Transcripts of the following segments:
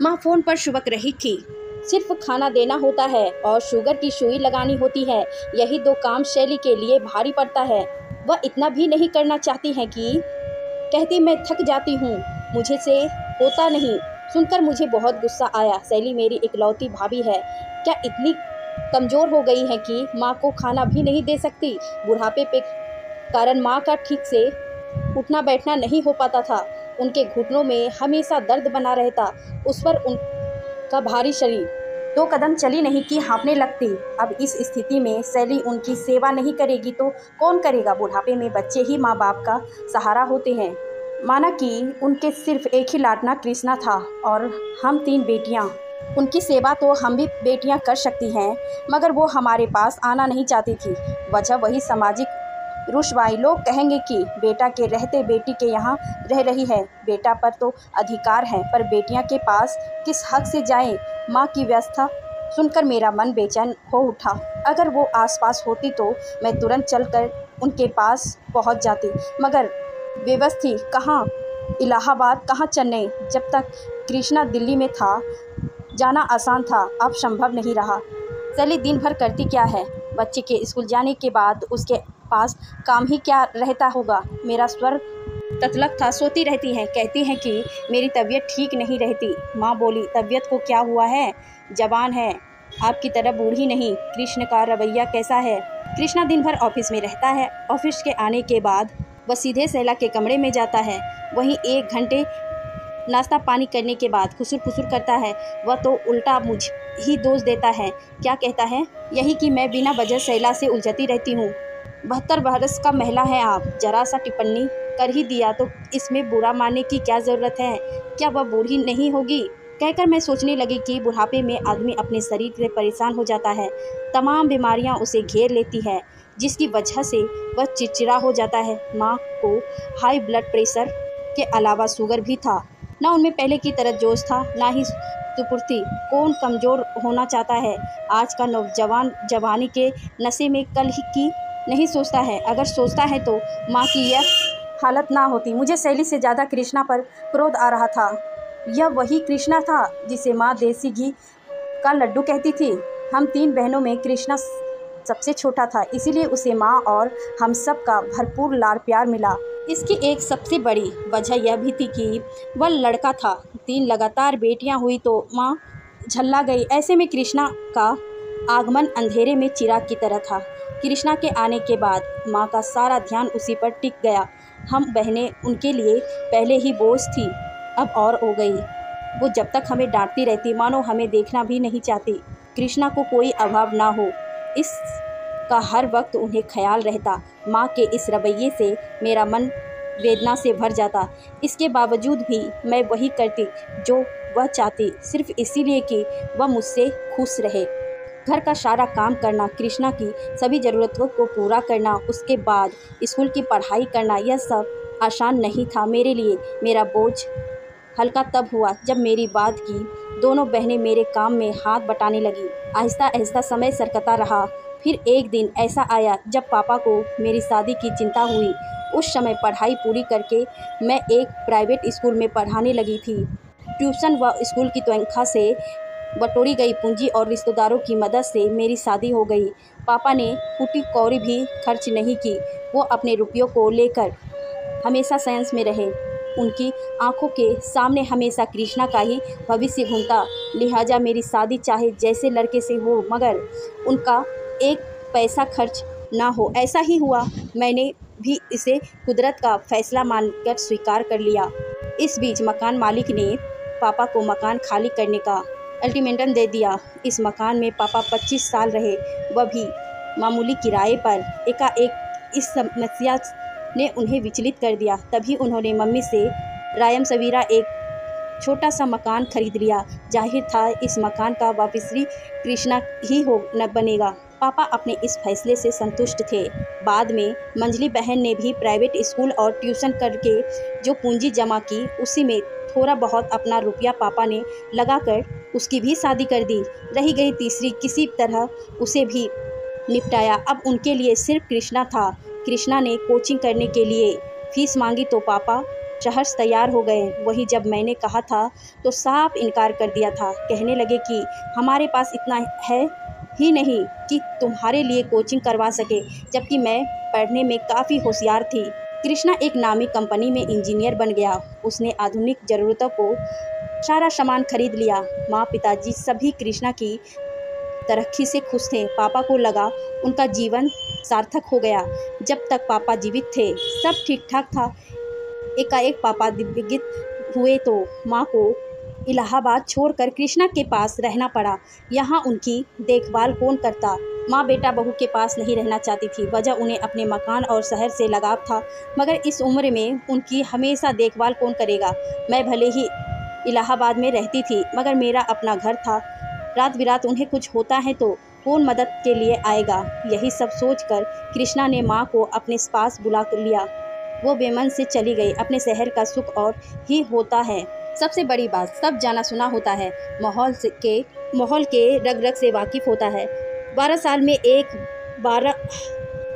माँ फ़ोन पर शुबक रही थी। सिर्फ खाना देना होता है और शुगर की सुई लगानी होती है, यही 2 काम शैली के लिए भारी पड़ता है। वह इतना भी नहीं करना चाहती हैं कि कहती मैं थक जाती हूँ, मुझे से होता नहीं। सुनकर मुझे बहुत गुस्सा आया। शैली मेरी इकलौती भाभी है, क्या इतनी कमज़ोर हो गई है कि माँ को खाना भी नहीं दे सकती? बुढ़ापे के कारण माँ का ठीक से उठना बैठना नहीं हो पाता था। उनके घुटनों में हमेशा दर्द बना रहता। उस पर उनका भारी शरीर 2 कदम चली नहीं कि हाँफने लगती। अब इस स्थिति में शैली उनकी सेवा नहीं करेगी तो कौन करेगा? बुढ़ापे में बच्चे ही माँ बाप का सहारा होते हैं। माना कि उनके सिर्फ एक ही लाडला कृष्णा था और हम 3 बेटियाँ। उनकी सेवा तो हम भी बेटियाँ कर सकती हैं, मगर वो हमारे पास आना नहीं चाहती थी। वजह वही सामाजिक रुसवाई। लोग कहेंगे कि बेटा के रहते बेटी के यहाँ रह रही है। बेटा पर तो अधिकार है, पर बेटियां के पास किस हक से जाएं? माँ की व्यवस्था सुनकर मेरा मन बेचैन हो उठा। अगर वो आसपास होती तो मैं तुरंत चलकर उनके पास पहुंच जाती, मगर व्यवस्थी कहाँ इलाहाबाद, कहाँ चेन्नई। जब तक कृष्णा दिल्ली में था जाना आसान था, अब संभव नहीं रहा। शैली दिन भर करती क्या है? बच्चे के स्कूल जाने के बाद उसके पास काम ही क्या रहता होगा? मेरा स्वर ततलक था। सोती रहती हैं, कहती हैं कि मेरी तबीयत ठीक नहीं रहती। माँ बोली, तबीयत को क्या हुआ है? जवान है, आपकी तरह बूढ़ी नहीं। कृष्ण का रवैया कैसा है? कृष्णा दिन भर ऑफिस में रहता है। ऑफिस के आने के बाद वह सीधे शैला के कमरे में जाता है। वहीं 1 घंटे नाश्ता पानी करने के बाद खुसुर फुसुर करता है। वह तो उल्टा मुझ ही दोष देता है। क्या कहता है? यही कि मैं बिना वजह शैला से उलझती रहती हूँ। 72 बरस का महिला है आप, जरा सा टिप्पणी कर ही दिया तो इसमें बुरा मानने की क्या ज़रूरत है? क्या वह बूढ़ी नहीं होगी? कहकर मैं सोचने लगी कि बुढ़ापे में आदमी अपने शरीर से परेशान हो जाता है। तमाम बीमारियां उसे घेर लेती है, जिसकी वजह से वह चिड़चिड़ा हो जाता है। माँ को हाई ब्लड प्रेशर के अलावा शुगर भी था। ना उनमें पहले की तरह जोश था, ना ही सुपुर्दी। कौन कमज़ोर होना चाहता है? आज का नौजवान जवानी के नशे में कल ही की नहीं सोचता है। अगर सोचता है तो माँ की यह हालत ना होती। मुझे शैली से ज़्यादा कृष्णा पर क्रोध आ रहा था। यह वही कृष्णा था जिसे माँ देसी घी का लड्डू कहती थी। हम 3 बहनों में कृष्णा सबसे छोटा था, इसीलिए उसे माँ और हम सब का भरपूर लाड़ प्यार मिला। इसकी एक सबसे बड़ी वजह यह भी थी कि वह लड़का था। 3 लगातार बेटियां हुई तो माँ झल्ला गई। ऐसे में कृष्णा का आगमन अंधेरे में चिराग की तरह था। कृष्णा के आने के बाद माँ का सारा ध्यान उसी पर टिक गया। हम बहनें उनके लिए पहले ही बोझ थी, अब और हो गई। वो जब तक हमें डांटती रहती, मानो हमें देखना भी नहीं चाहती। कृष्णा को कोई अभाव ना हो, इसका हर वक्त उन्हें ख्याल रहता। माँ के इस रवैये से मेरा मन वेदना से भर जाता। इसके बावजूद भी मैं वही करती जो वह चाहती, सिर्फ इसीलिए कि वह मुझसे खुश रहे। घर का सारा काम करना, कृष्णा की सभी ज़रूरतों को पूरा करना, उसके बाद स्कूल की पढ़ाई करना, यह सब आसान नहीं था मेरे लिए। मेरा बोझ हल्का तब हुआ जब मेरी बात की दोनों बहनें मेरे काम में हाथ बटाने लगी। आहिस्ता आहिस्ता समय सरकता रहा। फिर एक दिन ऐसा आया जब पापा को मेरी शादी की चिंता हुई। उस समय पढ़ाई पूरी करके मैं एक प्राइवेट स्कूल में पढ़ाने लगी थी। ट्यूशन व स्कूल की तनख्वाह से बटोरी गई पूंजी और रिश्तेदारों की मदद से मेरी शादी हो गई। पापा ने फूटी कौड़ी भी खर्च नहीं की। वो अपने रुपयों को लेकर हमेशा साइंस में रहे। उनकी आंखों के सामने हमेशा कृष्णा का ही भविष्य घूमता। लिहाजा मेरी शादी चाहे जैसे लड़के से हो, मगर उनका एक पैसा खर्च ना हो, ऐसा ही हुआ। मैंने भी इसे कुदरत का फैसला मानकर स्वीकार कर लिया। इस बीच मकान मालिक ने पापा को मकान खाली करने का अल्टीमेटम दे दिया। इस मकान में पापा 25 साल रहे, वह भी मामूली किराए पर। एकाएक इस समस्या ने उन्हें विचलित कर दिया। तभी उन्होंने मम्मी से रायम सवेरा एक छोटा सा मकान खरीद लिया। जाहिर था इस मकान का वारिस कृष्णा ही हो न बनेगा। पापा अपने इस फैसले से संतुष्ट थे। बाद में मंजली बहन ने भी प्राइवेट स्कूल और ट्यूशन करके जो पूंजी जमा की, उसी में थोड़ा बहुत अपना रुपया पापा ने लगाकर उसकी भी शादी कर दी। रही गई तीसरी, किसी तरह उसे भी निपटाया। अब उनके लिए सिर्फ कृष्णा था। कृष्णा ने कोचिंग करने के लिए फीस मांगी तो पापा सहर्ष तैयार हो गए। वही जब मैंने कहा था तो साफ इनकार कर दिया था। कहने लगे कि हमारे पास इतना है ही नहीं कि तुम्हारे लिए कोचिंग करवा सके, जबकि मैं पढ़ने में काफ़ी होशियार थी। कृष्णा एक नामी कंपनी में इंजीनियर बन गया। उसने आधुनिक ज़रूरतों को सारा सामान खरीद लिया। माँ पिताजी सभी कृष्णा की तरक्की से खुश थे। पापा को लगा उनका जीवन सार्थक हो गया। जब तक पापा जीवित थे सब ठीक ठाक था। एकाएक पापा दिव्यगित हुए तो माँ को इलाहाबाद छोड़कर कृष्णा के पास रहना पड़ा। यहाँ उनकी देखभाल कौन करता? माँ बेटा बहू के पास नहीं रहना चाहती थी। वजह उन्हें अपने मकान और शहर से लगाव था, मगर इस उम्र में उनकी हमेशा देखभाल कौन करेगा? मैं भले ही इलाहाबाद में रहती थी, मगर मेरा अपना घर था। रात बिरात उन्हें कुछ होता है तो कौन मदद के लिए आएगा? यही सब सोचकर कृष्णा ने माँ को अपने पास बुला लिया। वो बेमन से चली गई। अपने शहर का सुख और ही होता है। सबसे बड़ी बात, सब जाना सुना होता है, माहौल के रग रग से वाकिफ होता है। 12 साल में एक बार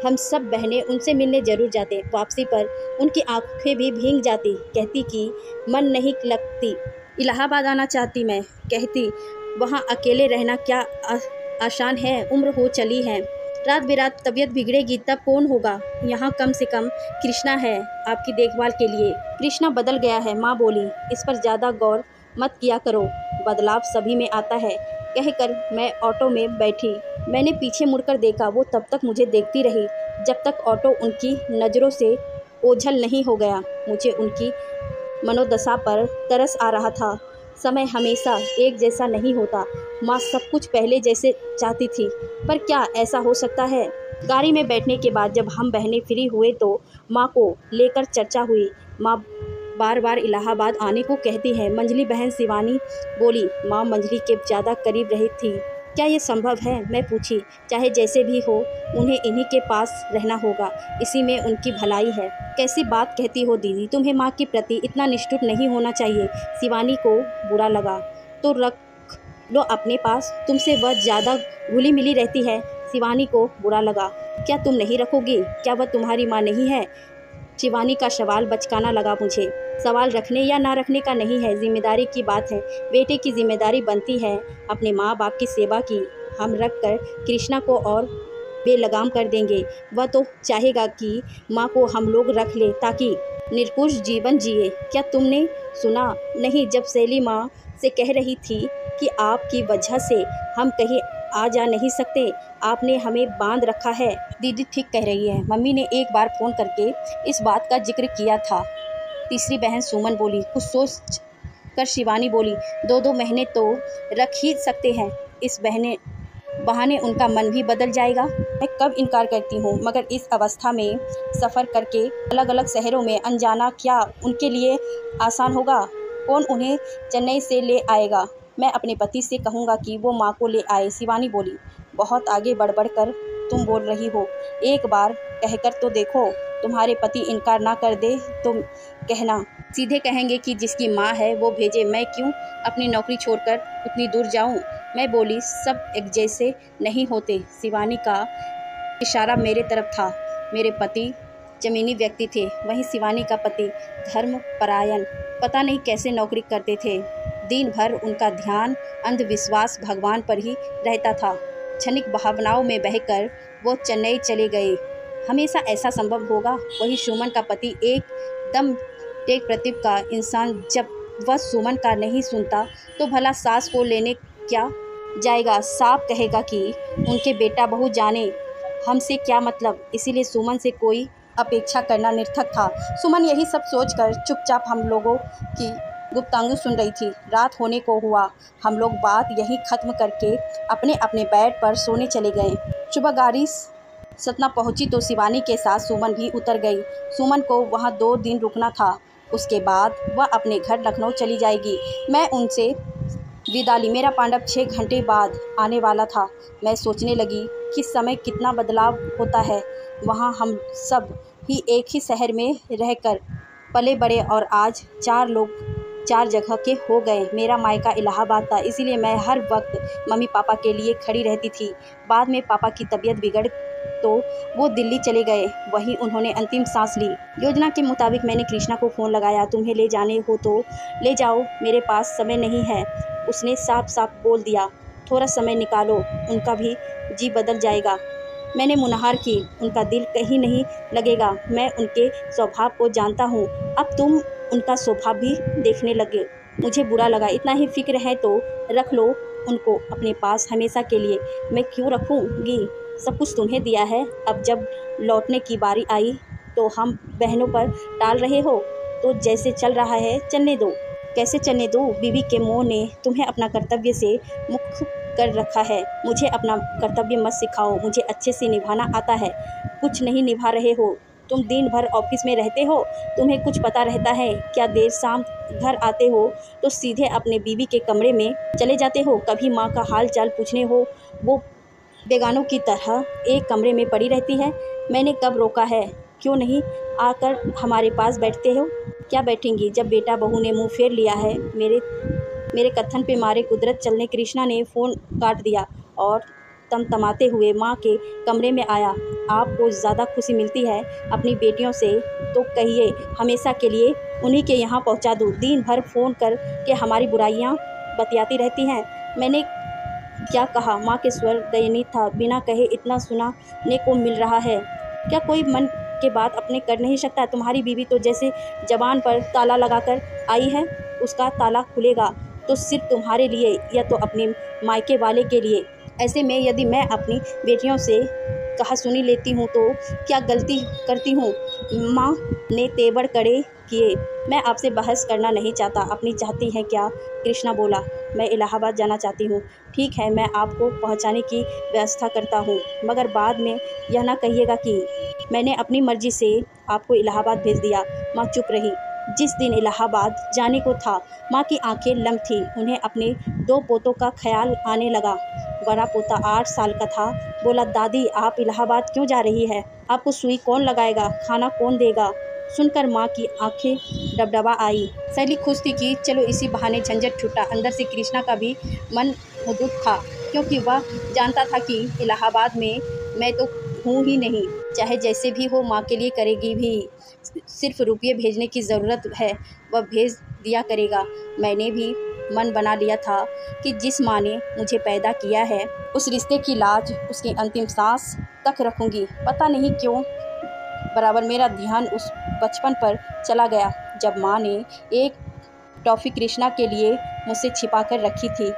हम सब बहनें उनसे मिलने जरूर जाते। वापसी पर उनकी आंखें भी भीग जाती। कहती कि मन नहीं लगती, इलाहाबाद आना चाहती। मैं कहती वहाँ अकेले रहना क्या आसान है, उम्र हो चली है। रात बिरात तबीयत बिगड़ेगी तब कौन होगा? यहाँ कम से कम कृष्णा है आपकी देखभाल के लिए। कृष्णा बदल गया है, माँ बोली। इस पर ज़्यादा गौर मत किया करो, बदलाव सभी में आता है। कहकर मैं ऑटो में बैठी। मैंने पीछे मुड़कर देखा। वो तब तक मुझे देखती रही जब तक ऑटो उनकी नज़रों से ओझल नहीं हो गया। मुझे उनकी मनोदशा पर तरस आ रहा था। समय हमेशा एक जैसा नहीं होता। माँ सब कुछ पहले जैसे चाहती थी, पर क्या ऐसा हो सकता है? गाड़ी में बैठने के बाद जब हम बहनें फ्री हुए तो माँ को लेकर चर्चा हुई। माँ बार बार इलाहाबाद आने को कहती है। मंजली बहन शिवानी बोली। माँ मंजली के ज़्यादा करीब रही थी। क्या ये संभव है? मैं पूछी। चाहे जैसे भी हो, उन्हें इन्हीं के पास रहना होगा, इसी में उनकी भलाई है। कैसी बात कहती हो दीदी, तुम्हें माँ के प्रति इतना निष्ठुर नहीं होना चाहिए। शिवानी को बुरा लगा। तो रख लो अपने पास, तुमसे वह ज़्यादा घुली मिली रहती है। शिवानी को बुरा लगा। क्या तुम नहीं रखोगी? क्या वह तुम्हारी माँ नहीं है? शिवानी का सवाल बचकाना लगा मुझे। सवाल रखने या ना रखने का नहीं है, जिम्मेदारी की बात है। बेटे की जिम्मेदारी बनती है अपने माँ बाप की सेवा की। हम रख कर कृष्णा को और बेलगाम कर देंगे। वह तो चाहेगा कि माँ को हम लोग रख ले ताकि निरंकुश जीवन जिए। क्या तुमने सुना नहीं जब शैली माँ से कह रही थी कि आपकी वजह से हम कहीं आ जा नहीं सकते, आपने हमें बांध रखा है? दीदी ठीक कह रही है। मम्मी ने एक बार फ़ोन करके इस बात का जिक्र किया था। तीसरी बहन सुमन बोली। कुछ सोच कर शिवानी बोली। 2-2 महीने तो रख ही सकते हैं, इस बहाने उनका मन भी बदल जाएगा। मैं कब इनकार करती हूँ, मगर इस अवस्था में सफ़र करके अलग अलग शहरों में अनजाना क्या उनके लिए आसान होगा? कौन उन्हें चेन्नई से ले आएगा? मैं अपने पति से कहूँगा कि वो माँ को ले आए। शिवानी बोली। बहुत आगे बढ़ कर तुम बोल रही हो। एक बार कहकर तो देखो। तुम्हारे पति इनकार ना कर दे तो कहना, सीधे कहेंगे कि जिसकी माँ है वो भेजे। मैं क्यों अपनी नौकरी छोड़कर उतनी दूर जाऊँ? मैं बोली। सब एक जैसे नहीं होते। शिवानी का इशारा मेरे तरफ था। मेरे पति जमीनी व्यक्ति थे, वहीं शिवानी का पति धर्मपरायण, पता नहीं कैसे नौकरी करते थे। दिन भर उनका ध्यान अंधविश्वास भगवान पर ही रहता था। क्षणिक भावनाओं में बहकर वो चेन्नई चले गए। हमेशा ऐसा संभव होगा? वही सुमन का पति एकदम टेक प्रतीप का इंसान, जब वह सुमन का नहीं सुनता तो भला सास को लेने क्या जाएगा? साफ कहेगा कि उनके बेटा बहू जाने, हमसे क्या मतलब। इसीलिए सुमन से कोई अपेक्षा करना निर्थक था। सुमन यही सब सोचकर चुपचाप हम लोगों की गुप्तांगु सुन रही थी। रात होने को हुआ। हम लोग बात यहीं ख़त्म करके अपने अपने बेड पर सोने चले गए। सुबह गाड़ी सतना पहुंची तो शिवानी के साथ सुमन भी उतर गई। सुमन को वहां 2 दिन रुकना था। उसके बाद वह अपने घर लखनऊ चली जाएगी। मैं उनसे विदा ली। मेरा पांडव 6 घंटे बाद आने वाला था। मैं सोचने लगी कि समय कितना बदलाव होता है। वहाँ हम सब ही एक ही शहर में रहकर पले बड़े और आज 4 लोग 4 जगह के हो गए। मेरा मायका इलाहाबाद था, इसीलिए मैं हर वक्त मम्मी पापा के लिए खड़ी रहती थी। बाद में पापा की तबीयत बिगड़ तो वो दिल्ली चले गए। वहीं उन्होंने अंतिम सांस ली। योजना के मुताबिक मैंने कृष्णा को फ़ोन लगाया, तुम्हें ले जाने हो तो ले जाओ, मेरे पास समय नहीं है। उसने साफ साफ बोल दिया। थोड़ा समय निकालो, उनका भी जी बदल जाएगा। मैंने मुनहार की, उनका दिल कहीं नहीं लगेगा। मैं उनके स्वभाव को जानता हूँ। अब तुम उनका स्वभाव भी देखने लगे। मुझे बुरा लगा। इतना ही फिक्र है तो रख लो उनको अपने पास हमेशा के लिए। मैं क्यों रखूँगी? सब कुछ तुम्हें दिया है। अब जब लौटने की बारी आई तो हम बहनों पर टाल रहे हो, तो जैसे चल रहा है चलने दो। कैसे चलने दो? बीवी के मोह ने तुम्हें अपना कर्तव्य से मुक्त कर रखा है। मुझे अपना कर्तव्य मत सिखाओ, मुझे अच्छे से निभाना आता है। कुछ नहीं निभा रहे हो। तुम दिन भर ऑफिस में रहते हो, तुम्हें कुछ पता रहता है क्या? देर शाम घर आते हो तो सीधे अपने बीवी के कमरे में चले जाते हो। कभी माँ का हाल चाल पूछने हो, वो बेगानों की तरह एक कमरे में पड़ी रहती है। मैंने कब रोका है? क्यों नहीं आकर हमारे पास बैठते हो? क्या बैठेंगी जब बेटा बहू ने मुंह फेर लिया है? मेरे कथन पे मारे कुदरत चलने कृष्णा ने फ़ोन काट दिया और तमतमाते हुए माँ के कमरे में आया। आपको ज़्यादा खुशी मिलती है अपनी बेटियों से तो कहिए, हमेशा के लिए उन्हीं के यहाँ पहुँचा दूँ। दिन भर फ़ोन कर के हमारी बुराइयाँ बतियाती रहती हैं। मैंने क्या कहा? माँ के स्वर दयनीय था। बिना कहे इतना सुनाने को मिल रहा है। क्या कोई मन के बात अपने कर नहीं सकता? तुम्हारी बीवी तो जैसे जबान पर ताला लगाकर आई है, उसका ताला खुलेगा तो सिर्फ तुम्हारे लिए या तो अपने मायके वाले के लिए। ऐसे में यदि मैं अपनी बेटियों से कहा सुनी लेती हूँ तो क्या गलती करती हूँ? माँ ने तेवर कड़े किए। मैं आपसे बहस करना नहीं चाहता। अपनी चाहती हैं क्या? कृष्णा बोला। मैं इलाहाबाद जाना चाहती हूँ। ठीक है, मैं आपको पहुँचाने की व्यवस्था करता हूँ, मगर बाद में यह ना कहिएगा कि मैंने अपनी मर्जी से आपको इलाहाबाद भेज दिया। माँ चुप रही। जिस दिन इलाहाबाद जाने को था, माँ की आंखें लम थीं। उन्हें अपने 2 पोतों का ख्याल आने लगा। बड़ा पोता 8 साल का था। बोला, दादी आप इलाहाबाद क्यों जा रही है? आपको सुई कौन लगाएगा? खाना कौन देगा? सुनकर माँ की आंखें डबडबा आई। सैली खुश थी कि चलो इसी बहाने झंझट छूटा। अंदर से कृष्णा का भी मन मुदुद था, क्योंकि वह जानता था कि इलाहाबाद में मैं तो हूँ ही नहीं। चाहे जैसे भी हो, माँ के लिए करेगी भी। सिर्फ रुपये भेजने की ज़रूरत है, वह भेज दिया करेगा। मैंने भी मन बना लिया था कि जिस माँ ने मुझे पैदा किया है, उस रिश्ते की लाज उसकी अंतिम सांस तक रखूँगी। पता नहीं क्यों बराबर मेरा ध्यान उस बचपन पर चला गया जब माँ ने एक टॉफ़ी कृष्णा के लिए मुझसे छिपा कर रखी थी।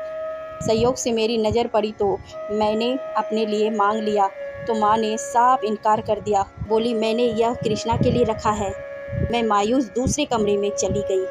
संयोग से मेरी नज़र पड़ी तो मैंने अपने लिए मांग लिया, तो माँ ने साफ इनकार कर दिया। बोली, मैंने यह कृष्णा के लिए रखा है। मैं मायूस दूसरे कमरे में चली गई।